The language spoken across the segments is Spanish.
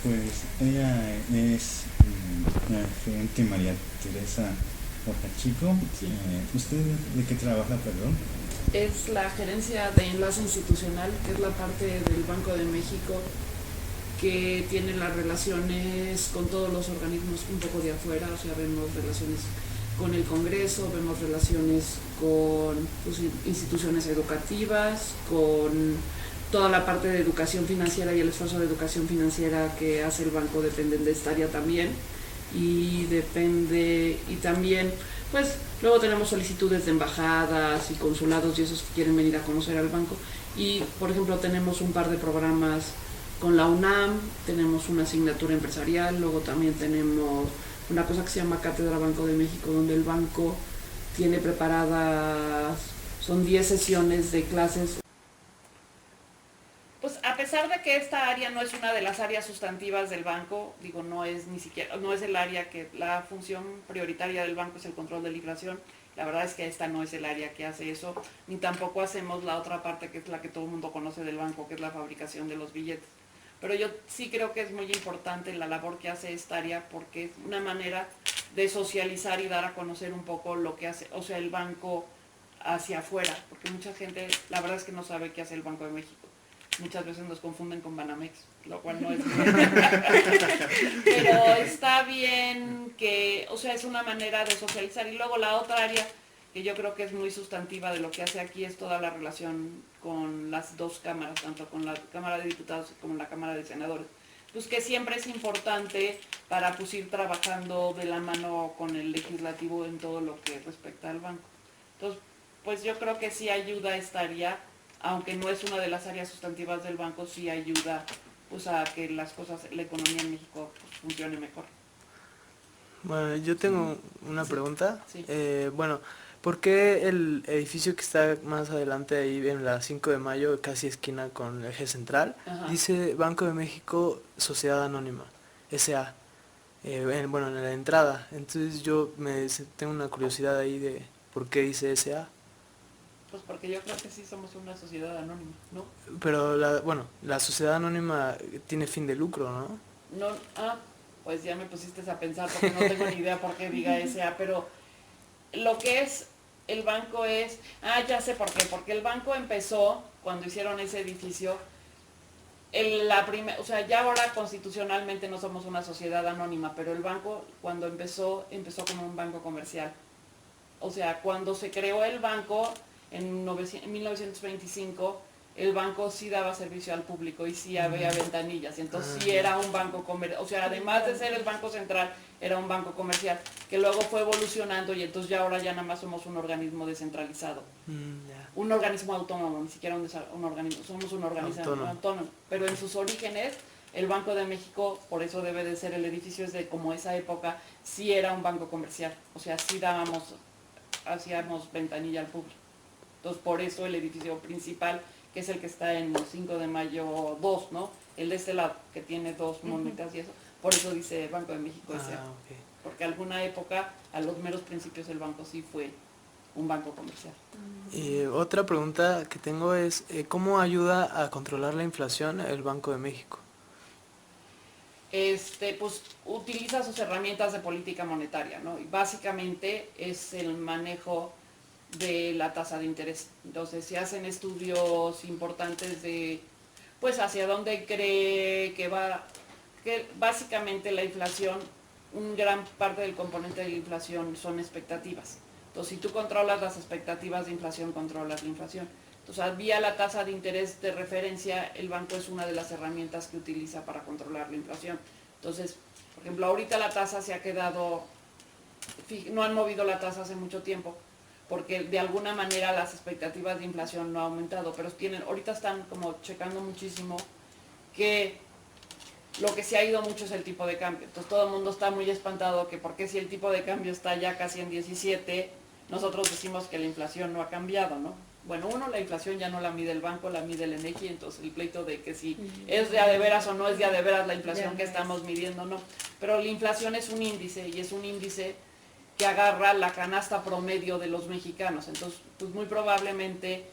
Pues ella es la gerente María Teresa Ocachico. Sí. ¿Usted de qué trabaja, perdón? Es la gerencia de enlace institucional, que es la parte del Banco de México que tiene las relaciones con todos los organismos un poco de afuera, o sea, vemos relaciones con el Congreso, vemos relaciones con pues, instituciones educativas, con toda la parte de educación financiera y el esfuerzo de educación financiera que hace el banco depende de esta área también, y depende, y también pues luego tenemos solicitudes de embajadas y consulados y esos que quieren venir a conocer al banco, y por ejemplo tenemos un par de programas con la UNAM, tenemos una asignatura empresarial, luego también tenemos una cosa que se llama Cátedra Banco de México, donde el banco tiene preparadas, son 10 sesiones de clases. Pues a pesar de que esta área no es una de las áreas sustantivas del banco, digo, no es ni siquiera, no es el área que, la función prioritaria del banco es el control de la inflación, la verdad es que esta no es el área que hace eso, ni tampoco hacemos la otra parte que es la que todo el mundo conoce del banco, que es la fabricación de los billetes. Pero yo sí creo que es muy importante la labor que hace esta área porque es una manera de socializar y dar a conocer un poco lo que hace, o sea, el banco hacia afuera, porque mucha gente, la verdad es que no sabe qué hace el Banco de México. Muchas veces nos confunden con Banamex, lo cual no es bien. Pero está bien que, o sea, es una manera de socializar. Y luego la otra área que yo creo que es muy sustantiva de lo que hace aquí es toda la relación con las dos cámaras, tanto con la Cámara de Diputados como la Cámara de Senadores. Pues que siempre es importante para pues, ir trabajando de la mano con el legislativo en todo lo que respecta al banco. Entonces, pues yo creo que sí ayuda esta área, aunque no es una de las áreas sustantivas del banco, sí ayuda pues a que las cosas, la economía en México pues, funcione mejor. Bueno, yo tengo una Sí. pregunta. Sí. Bueno, ¿por qué el edificio que está más adelante ahí en la 5 de mayo, casi esquina con el eje central, Ajá. dice Banco de México Sociedad Anónima, SA? Bueno, en la entrada. Entonces tengo una curiosidad ahí de por qué dice SA. Pues porque yo creo que sí somos una sociedad anónima, ¿no? Pero la sociedad anónima tiene fin de lucro, ¿no? No, pues ya me pusiste a pensar porque no tengo ni idea por qué diga SA, pero lo que es el banco es, ya sé por qué, porque el banco empezó cuando hicieron ese edificio, o sea, ya ahora constitucionalmente no somos una sociedad anónima, pero el banco cuando empezó como un banco comercial. O sea, cuando se creó el banco en 1925, el banco sí daba servicio al público y sí había ventanillas, entonces sí era un banco comercial, o sea, además de ser el banco central, era un banco comercial, que luego fue evolucionando y entonces ya ahora ya nada más somos un organismo descentralizado. Ya. Un organismo autónomo, ni siquiera un organismo, somos un organismo autónomo. Pero en sus orígenes, el Banco de México, por eso debe de ser el edificio, es de como esa época, sí era un banco comercial, o sea, sí hacíamos ventanilla al público. Entonces, por eso el edificio principal, que es el que está en 5 de mayo 2, ¿no? El de este lado, que tiene dos monedas y eso, por eso dice Banco de México S.A. Okay. Porque alguna época, a los meros principios, el banco sí fue un banco comercial. Otra pregunta que tengo es, ¿cómo ayuda a controlar la inflación el Banco de México? Pues utiliza sus herramientas de política monetaria, ¿no? Y básicamente es el manejo de la tasa de interés. Entonces se hacen estudios importantes de, pues hacia dónde cree que va, que básicamente la inflación, un gran parte del componente de la inflación son expectativas. Entonces si tú controlas las expectativas de inflación, controlas la inflación. Entonces, vía la tasa de interés de referencia, el banco es una de las herramientas que utiliza para controlar la inflación. Entonces, por ejemplo, ahorita la tasa se ha quedado, no han movido la tasa hace mucho tiempo, porque de alguna manera las expectativas de inflación no han aumentado, pero ahorita están como checando muchísimo que lo que se ha ido mucho es el tipo de cambio. Entonces todo el mundo está muy espantado que porque si el tipo de cambio está ya casi en 17, nosotros decimos que la inflación no ha cambiado, ¿no? Bueno, la inflación ya no la mide el banco, la mide el INEGI, entonces el pleito de que si es de a de veras o no es de a de veras la inflación que estamos midiendo, no. Pero la inflación es un índice y es un índice que agarra la canasta promedio de los mexicanos. Entonces, pues muy probablemente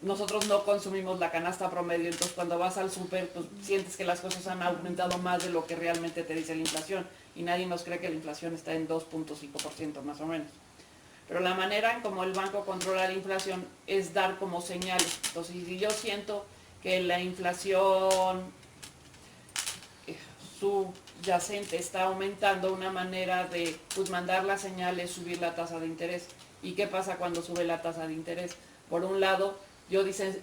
nosotros no consumimos la canasta promedio, entonces cuando vas al súper, pues sientes que las cosas han aumentado más de lo que realmente te dice la inflación, y nadie nos cree que la inflación está en 2.5% más o menos. Pero la manera en como el banco controla la inflación es dar como señales. Entonces, si yo siento que la inflación subyacente está aumentando, una manera de pues, mandar la señal es subir la tasa de interés. ¿Y qué pasa cuando sube la tasa de interés? Por un lado, yo dicen,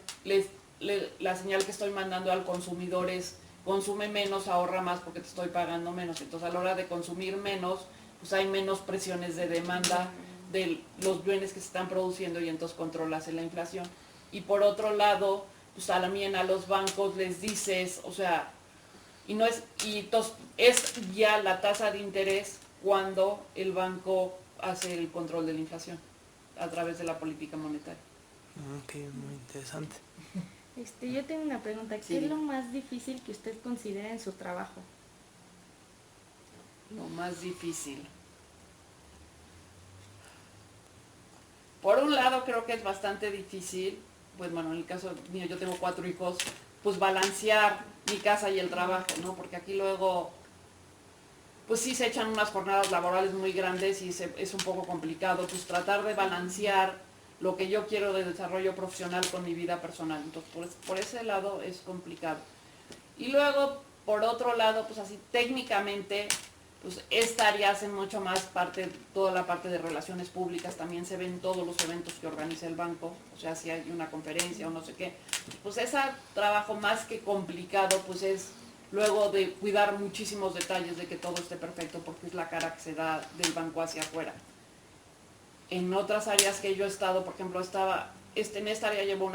la señal que estoy mandando al consumidor es consume menos, ahorra más porque te estoy pagando menos. Entonces a la hora de consumir menos, pues hay menos presiones de demanda de los bienes que se están produciendo y entonces controlas la inflación. Y por otro lado, pues también a los bancos les dices, o sea, entonces es ya la tasa de interés cuando el banco hace el control de la inflación a través de la política monetaria. Ok, muy interesante. Yo tengo una pregunta. ¿Qué es lo más difícil que usted considera en su trabajo? Lo más difícil. Por un lado creo que es bastante difícil, pues bueno, en el caso mío yo tengo 4 hijos, pues balancear mi casa y el trabajo, ¿no? Porque aquí luego, pues sí se echan unas jornadas laborales muy grandes y es un poco complicado, pues tratar de balancear lo que yo quiero de desarrollo profesional con mi vida personal. Entonces, por ese lado es complicado. Y luego, por otro lado, pues así técnicamente, pues esta área hace mucho más parte, toda la parte de relaciones públicas, también se ven todos los eventos que organiza el banco, o sea, si hay una conferencia o no sé qué, pues ese trabajo más que complicado, pues es luego de cuidar muchísimos detalles de que todo esté perfecto, porque es la cara que se da del banco hacia afuera. En otras áreas que yo he estado, por ejemplo, en esta área llevo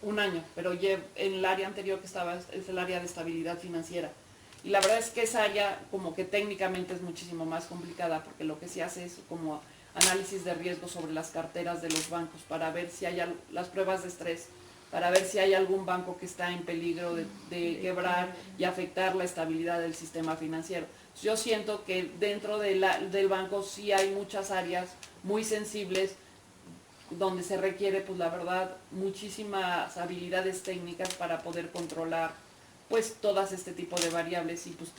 un año, pero en el área anterior que estaba es el área de estabilidad financiera. Y la verdad es que esa área como que técnicamente es muchísimo más complicada, porque lo que se hace es como análisis de riesgo sobre las carteras de los bancos para ver si hay las pruebas de estrés, para ver si hay algún banco que está en peligro de quebrar y afectar la estabilidad del sistema financiero. Yo siento que dentro del banco sí hay muchas áreas muy sensibles donde se requiere, pues la verdad, muchísimas habilidades técnicas para poder controlar pues todas este tipo de variables y pues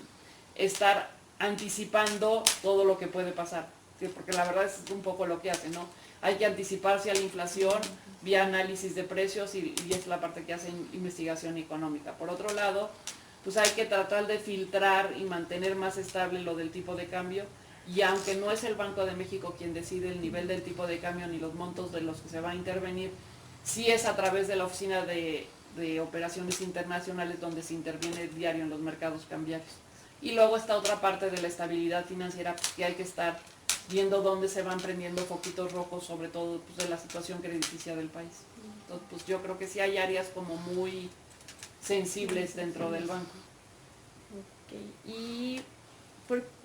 estar anticipando todo lo que puede pasar, ¿sí? Porque la verdad es un poco lo que hace, ¿no? Hay que anticiparse a la inflación vía análisis de precios y es la parte que hace investigación económica. Por otro lado, pues hay que tratar de filtrar y mantener más estable lo del tipo de cambio, y aunque no es el Banco de México quien decide el nivel del tipo de cambio ni los montos de los que se va a intervenir, sí es a través de la Oficina de Operaciones Internacionales donde se interviene diario en los mercados cambiarios. Y luego está otra parte de la estabilidad financiera, que hay que estar viendo dónde se van prendiendo foquitos rojos, sobre todo pues, de la situación crediticia del país. Entonces, pues yo creo que sí hay áreas como muy sensibles dentro del banco. Ok. Y,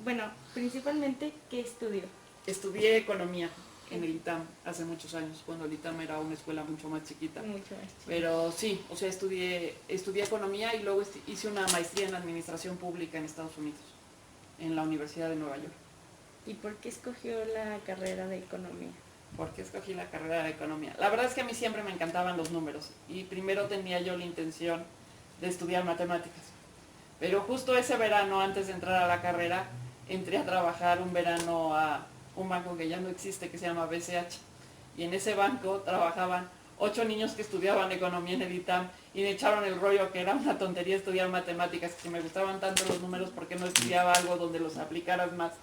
bueno, principalmente, ¿qué estudió? Estudié economía en el ITAM hace muchos años, cuando el ITAM era una escuela mucho más chiquita. Mucho más. Pero sí, o sea, estudié economía y luego hice una maestría en administración pública en Estados Unidos, en la Universidad de Nueva York. ¿Y por qué escogió la carrera de economía? ¿Por qué escogí la carrera de economía? La verdad es que a mí siempre me encantaban los números y primero tenía yo la intención de estudiar matemáticas. Pero justo ese verano, antes de entrar a la carrera, entré a trabajar un verano a un banco que ya no existe, que se llama BCH. Y en ese banco trabajaban 8 niños que estudiaban economía en el ITAM y me echaron el rollo que era una tontería estudiar matemáticas, que si me gustaban tanto los números, ¿por qué no estudiaba algo donde los aplicaras más?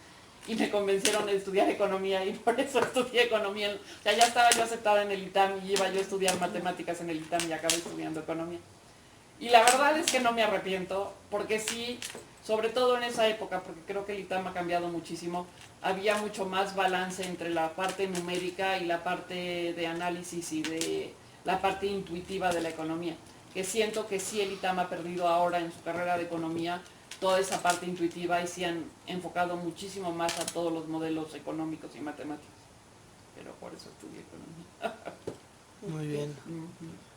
Y me convencieron de estudiar economía y por eso estudié economía. O sea, ya estaba yo aceptada en el ITAM y iba yo a estudiar matemáticas en el ITAM y acabé estudiando economía. Y la verdad es que no me arrepiento, porque sí, sobre todo en esa época, porque creo que el ITAM ha cambiado muchísimo, había mucho más balance entre la parte numérica y la parte de análisis y de la parte intuitiva de la economía, que siento que sí el ITAM ha perdido ahora en su carrera de economía toda esa parte intuitiva y sí han enfocado muchísimo más a todos los modelos económicos y matemáticos. Pero por eso estudié economía. Muy bien. Ujú.